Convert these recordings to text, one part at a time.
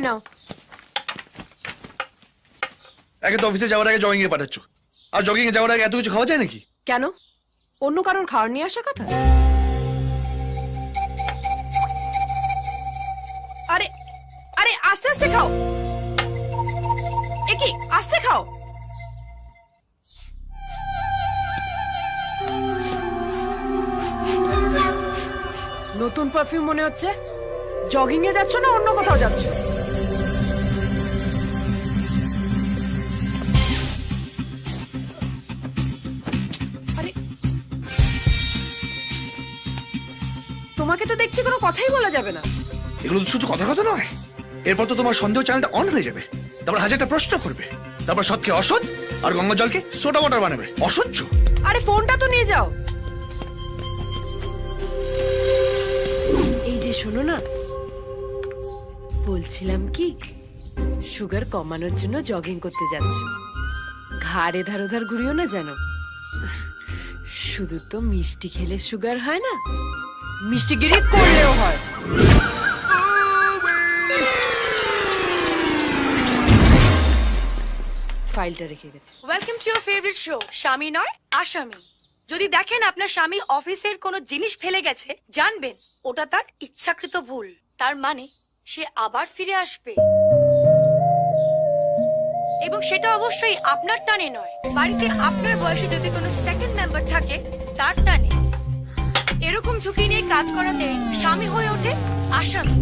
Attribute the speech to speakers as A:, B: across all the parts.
A: নাও।
B: একে তো অফিসে যাওয়ার আগে জগিং এ পাঠাচ্ছ, আর জগিং এ যাওয়ার আগে এত কিছু খাওয়া যায় নাকি?
A: কেন, অন্য কারোর খাওয়ার নিয়ে আসার কথা? আরে আরে আস্তে আস্তে খাও। একি আস্তে খাও। নতুন পারফিউম মনে হচ্ছে। জগিং এ যাচ্ছ না অন্য কোথাও যাচ্ছ? আরে তোমাকে তো দেখছি কোনো কথাই বলা যাবে না।
B: এগুলো তো শুধু কথা কথা নয়, এরপর তো তোমার সন্দেহ চ্যানেলটা অন হয়ে যাবে। তারপর হাজারটা প্রশ্ন করবে, তারপর সৎকে অসৎ আর গঙ্গা জলকে সোডা ওয়াটার বানাবে। অসহ্য।
A: আরে ফোনটা তো নিয়ে যাও। এই যে শোনো না, বলছিলাম কি, সুগার কমানোর জন্য জগিং করতে যাচ্ছ, ঘাড় এধার ওধার ঘুরিও না যেন। শুধু তো মিষ্টি খেলে সুগার হয় না, মিষ্টিগিরি করলেও হয়। ফাইলটা রেখে গেছে।
C: Welcome to your favourite show স্বামী নয় আসামি। যদি দেখেন আপনার স্বামী অফিসের কোনো জিনিস ফেলে গেছে, জানবেন ওটা তার ইচ্ছাকৃত ভুল। তার মানে সে আবার ফিরে আসবে, এবং সেটা অবশ্যই আপনার টানে নয়। বাড়িতে আপনার বয়সে যদি কোনো সেকেন্ড মেম্বার থাকে, তার টানে। এরকম ঝুঁকি নিয়ে কাজ করাতে স্বামী হয়ে ওঠে আসামি।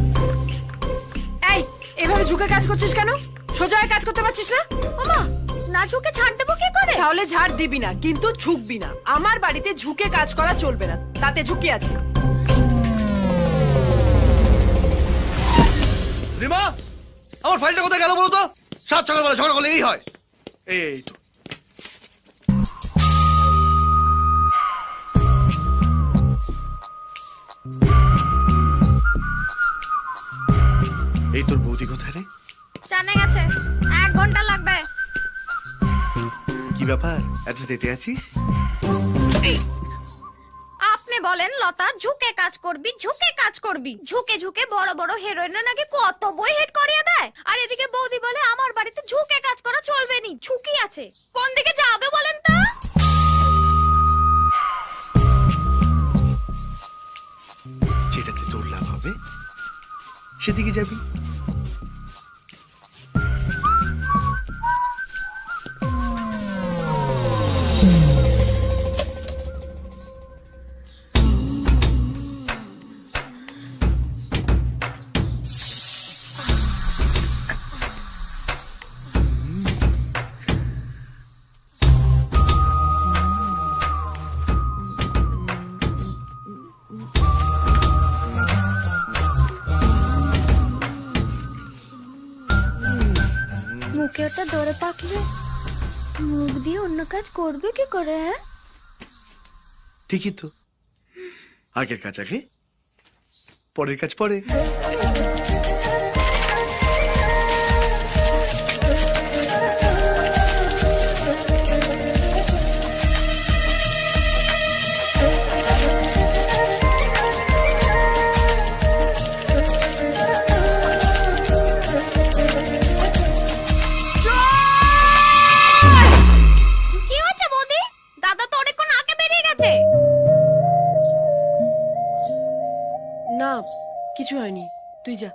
A: এই এভাবে ঝুঁকে কাজ করছিস কেন? সোজা হয়ে কাজ করতে পারছিস না?
C: ওমা, না ঝুঁকে ছাড় দেবো কি করে?
A: তাহলে ঝাড় দিবি না, কিন্তু ঝুঁকবি না। আমার বাড়িতে ঝুঁকে কাজ করা চলবে না, তাতে ঝুঁকি আছে।
B: রিমা, আমার ফাইলটা কোথায় গেল বলো তো? সাত সকালবেলা ঝগড়া করলে এই হয়। এই তো এই তোর বৌদি কোথায় রে?
C: জানা গেছে 1 ঘন্টা লাগবে।
B: কি ব্যাপার, এত তেতে আছিস?
C: আপনি বলেন লতা, ঝুঁকে কাজ করবি, ঝুঁকে কাজ করবি। ঝুঁকে ঝুঁকে বড় বড় হিরোইনরা নাকি কত বই হেড করিয়ে দেয়, আর এদিকে বৌদি বলে আমার বাড়িতে ঝুঁকে কাজ করা চলবে নি, ঝুঁকি আছে। কোন দিকে যাবে বলেন তো?
B: যেটাতে তোর লাভ হবে সেদিকে যাবি।
D: মুখে ওটা ধরে থাকলে মুখ দিয়ে অন্য কাজ করবে কি করে? হ্যাঁ
B: ঠিকই তো, আগের কাজ আগে, পরের কাজ পরে।
C: কি হচ্ছে বৌদি? দাদা তো অনেকক্ষণ আগে বেরিয়ে গেছে।
A: না কিছু হয়নি, তুই যা।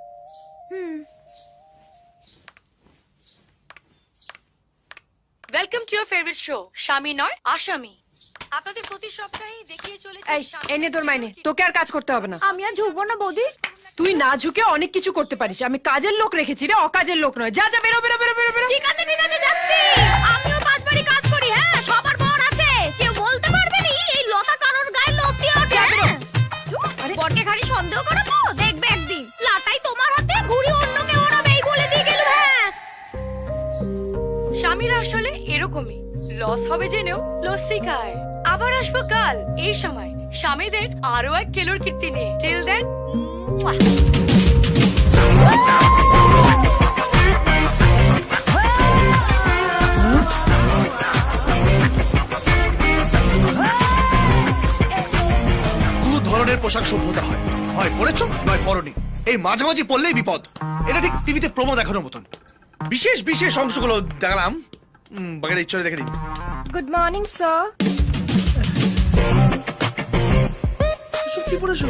C: Welcome to your favourite show স্বামী নয় আসামি। আপনাদের প্রতি সপ্তাহেই দেখিয়ে চলেছি
A: এই এনে তোর মাইনে, তোকে আর কাজ করতে হবে না।
D: আমি আর ঝুঁকবো না বৌদি।
A: তুই না ঝুঁকে অনেক কিছু করতে পারিস। আমি কাজের লোক রেখেছি রে, অকাজের লোক নয়। যা যা, বেরো বেরো বেরো বেরো বেরো।
C: ঠিক আছে যাচ্ছি। আমিও 5 বাড়ি কাজ করি। হ্যাঁ, সবার বর আছে, কেউ বলতে পারবে নি এই লতা কারোর গায়ে লোভ দিয়ে ওঠে। আরে বরকে খালি সন্দেহ করো তো, দেখবে একদিন লাটাই তোমার হাতে, ঘুড়ি অন্য কেউ ওড়াবে, এই বলে দিয়ে গেল। হ্যাঁ, স্বামীরা আসলে এরকমই, লস হবে জেনেও লস্যি খায়। আবার আসবো কাল এই সময় স্বামীদের আরো এক কেলোর কীর্তি নিয়ে। টিল দেন,
B: দু ধরনের পোশাক সভ্যতা হয়, হয় পরেছো নয় পরনি। এই মাঝামাঝি পড়লেই বিপদ। এটা ঠিক টিভিতে প্রোমো দেখানোর মতন। বিশেষ বিশেষ অংশগুলো দেখালাম, বাকিটা ইচ্ছা দেখে নিন।
D: Good morning sir.
B: এসব কি পড়েছো?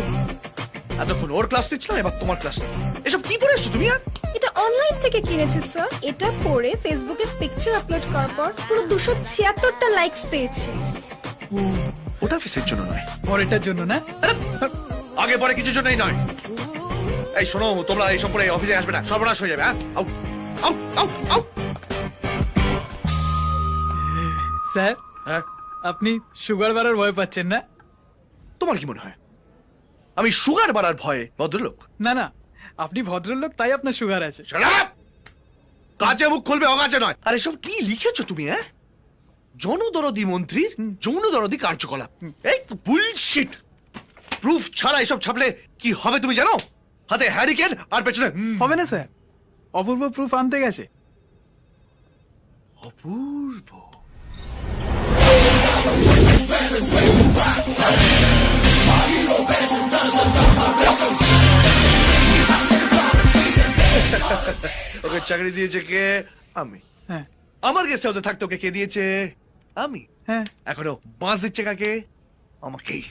B: এতক্ষণ ওর ক্লাস নিচ্ছিলাম, এবার তোমার ক্লাস। এসব কি পড়েছো তুমি? আর
D: এটা অনলাইন থেকে কিনেছি স্যার। এটা পরে ফেসবুকে পিকচার আপলোড করার পর পুরো 276টা লাইকস পেয়েছি।
B: ওটা অফিসের জন্য নয়,
E: পরেরটার জন্য না?
B: আগে পরে কিছুর জন্যই নয়। এই শোনো, তোমরা এইসব পরে অফিসে আসবে না, সর্বনাশ হয়ে যাবে। হ্যাঁ, out out out out.
E: Sir,
B: হ্যাঁ,
E: আপনি সুগার বাড়ার ভয় পাচ্ছেন না?
B: তোমার কি মনে হয় আমি সুগার বাড়ার ভয়ে ভদ্রলোক?
E: না না, আপনি ভদ্রলোক, তাই আপনার সুগার আছে।
B: Shut up! কাজে মুখ খুলবে, অগাচে নয়। আর এসব কি লিখেছো তুমি? হ্যাঁ, জনদরদি মন্ত্রীর যৌনদরদি কার্যকলাপ। এই বুলশিট। প্রুফ ছাড়া এসব ছাপলে কি হবে তুমি জানো? হাতে হ্যারিকেন আর পেছনে
E: হবে না স্যার, অপূর্ব প্রুফ আনতে গেছে।
B: অপূর্ব। ওকে চাকরি দিয়েছে কে? আমি।
E: হ্যাঁ
B: আমার গেস্ট হাউসে থাকতে ওকে কে দিয়েছে? আমি।
E: হ্যাঁ।
B: এখনো বাঁশ দিচ্ছে কাকে? আমাকেই।